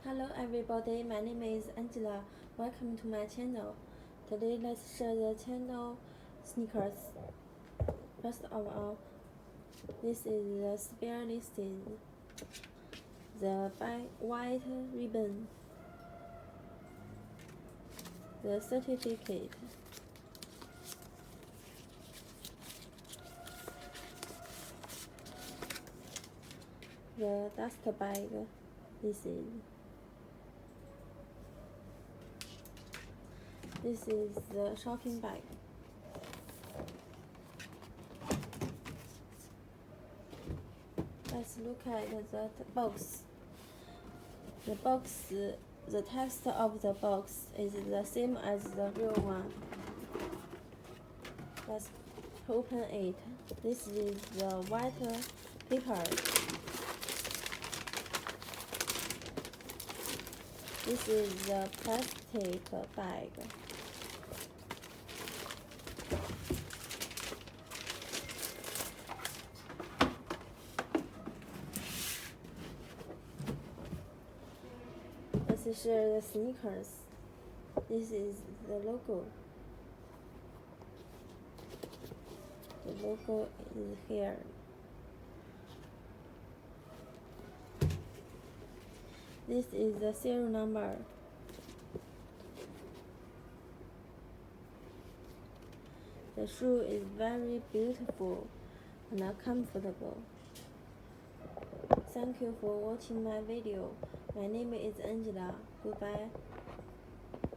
Hello everybody, my name is Angela. Welcome to my channel. Today let's share the channel sneakers. First of all, this is the spare listing. The white ribbon. The certificate. The dust bag. This is the shopping bag. Let's look at the box. The text of the box is the same as the real one. Let's open it. This is the white paper. This is the plastic bag. Let's share the sneakers. This is the logo. The logo is here. This is the serial number. The shoe is very beautiful and comfortable. Thank you for watching my video. My name is Angela. Goodbye.